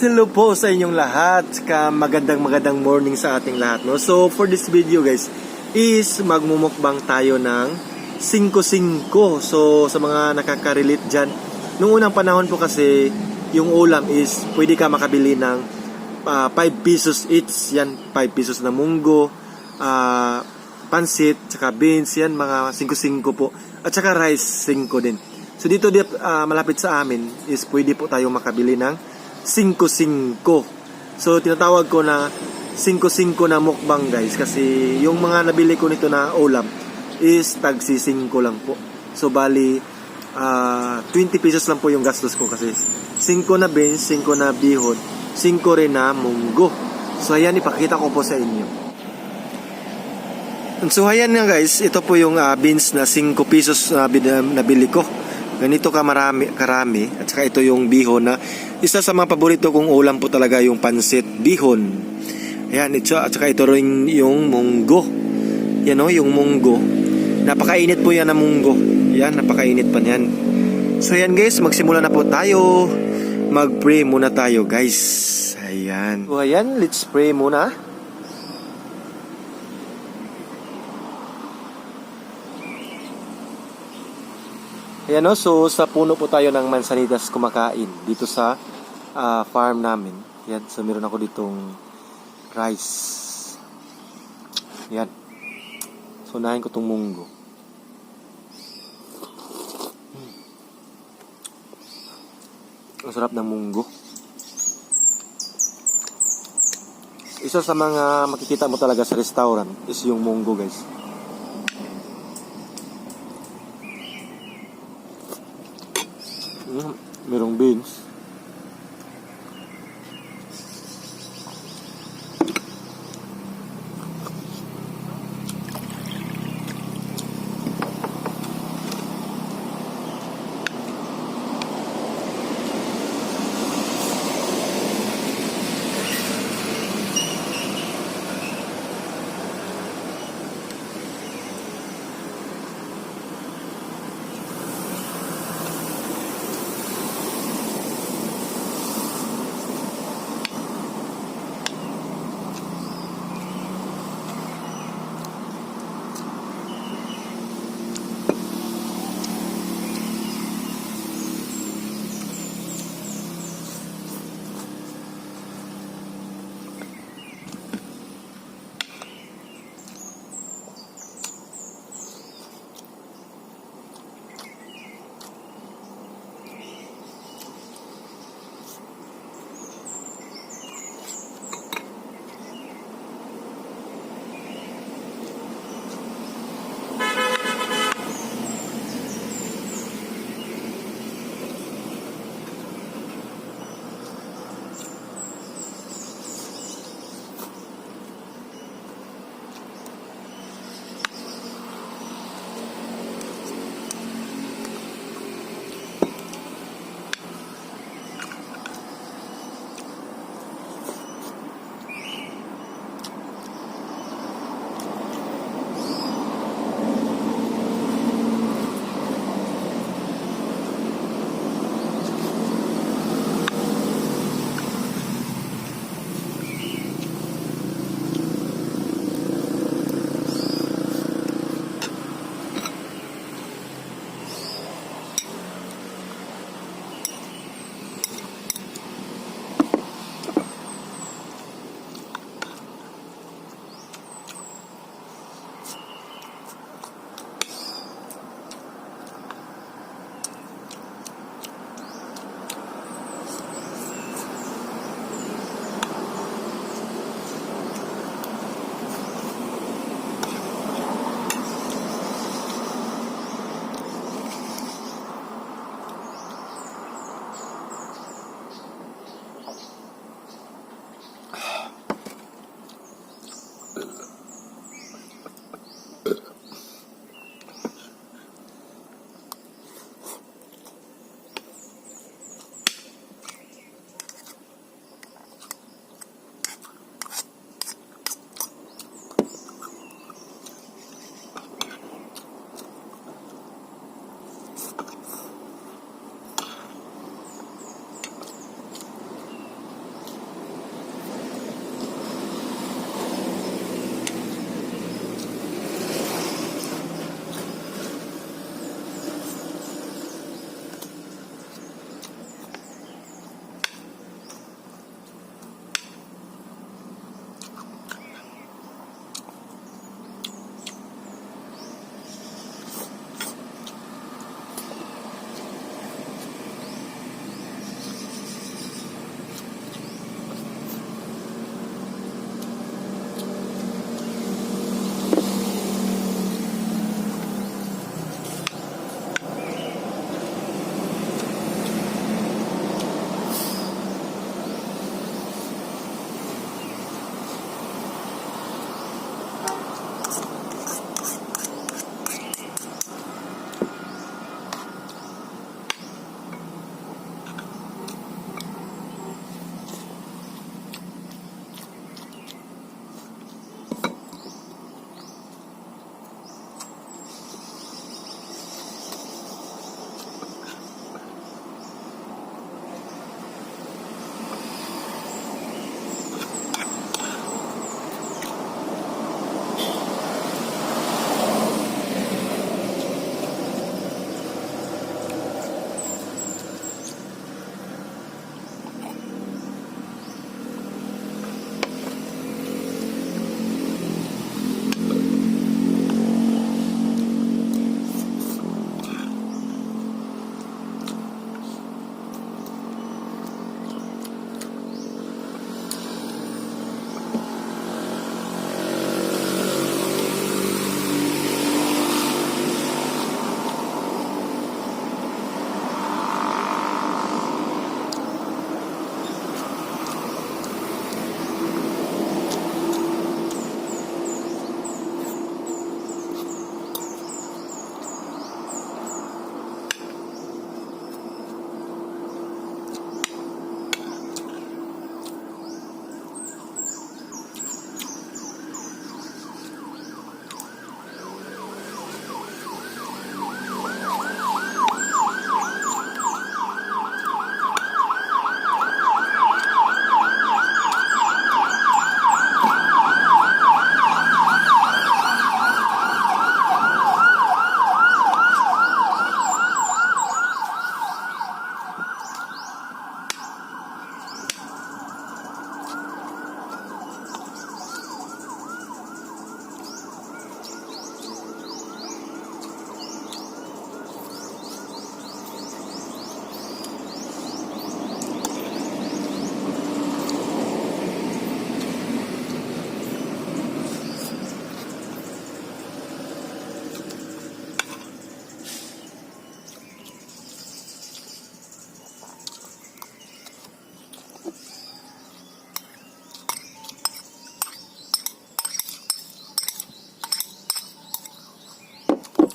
Hello po sa inyong lahat. Magandang morning sa ating lahat, no? So for this video guys is magmumukbang tayo ng 5-5. So sa mga nakaka-relate dyan, nung unang panahon po kasi yung ulam is pwede ka makabili ng 5 pesos each. Yan, 5 pesos na munggo, pansit, tsaka beans, yan mga 5-5 po. At tsaka rice 5 din. So dito malapit sa amin is pwede po tayo makabili ng 5-5. So tinatawag ko na 5-5 na mukbang guys, kasi yung mga nabili ko nito na ulam is tagsi 5 lang po. So bali 20 pesos lang po yung gastos ko, kasi 5 na beans, 5 na bihon, 5 rin na munggo. So ayan, ipakita ko po sa inyo. So ayan nga guys, ito po yung beans na 5 pesos na nabili ko. Ganito karami. At saka ito yung bihon na isa sa mga paborito kong ulam po talaga, yung pansit bihon. Ayan, at saka ito rin yung munggo. Yan o, yung munggo. Napakainit po yan na munggo. Yan, napakainit pa yan. So yan guys, magsimula na po tayo. Mag-pray muna tayo guys. Ayan. So ayan, let's pray muna. Ayan o, so sa puno po tayo ng mansanitas kumakain dito sa farm namin. Yan, so meron ako ditong rice. Yan. So unahin ko tong munggo. Ang sarap ng munggo. Isa sa mga makikita mo talaga sa restaurant is yung munggo guys. Merong beans.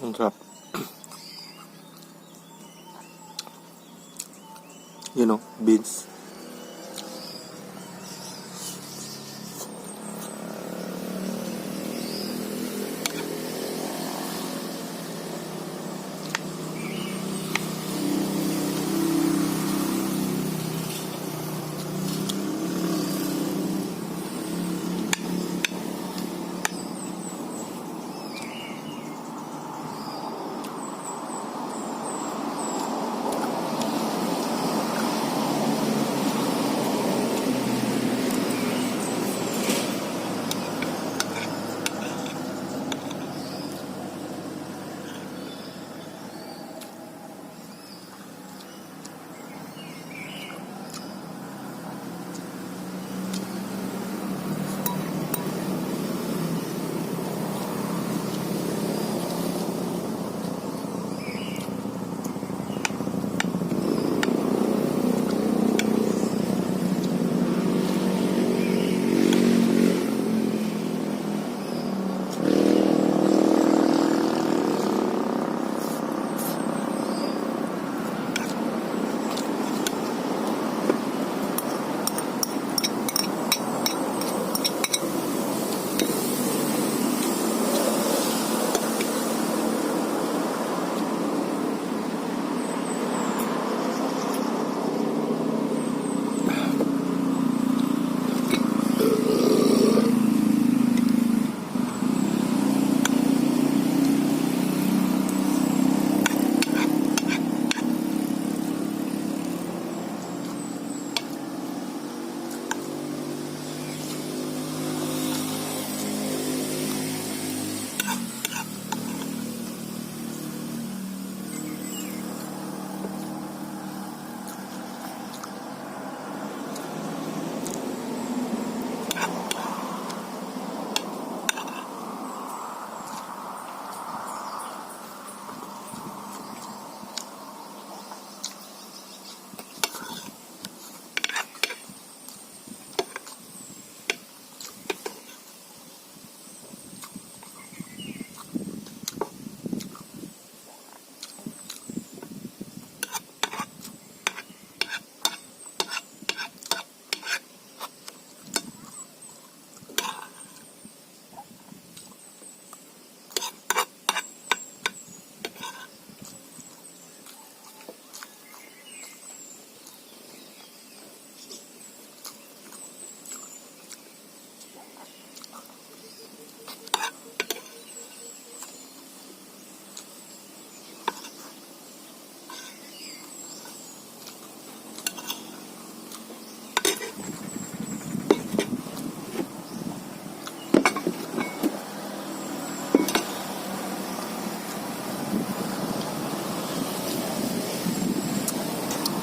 Ang sarap. You know, beans.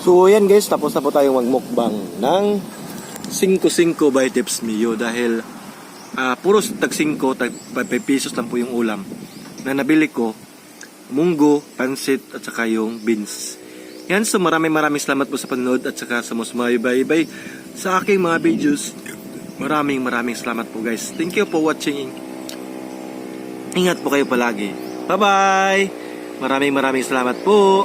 So yan guys, tapos na po tayong magmukbang ng 5-5 by Tips Mio dahil puros tag 5, tag 5 pesos lang po yung ulam na nabili ko, munggo, pansit at saka yung beans. Yan, so maraming salamat po sa panonood at saka sa sumaybay sa aking mga videos. Maraming salamat po guys. Thank you for watching. Ingat po kayo palagi. Bye bye. Maraming salamat po.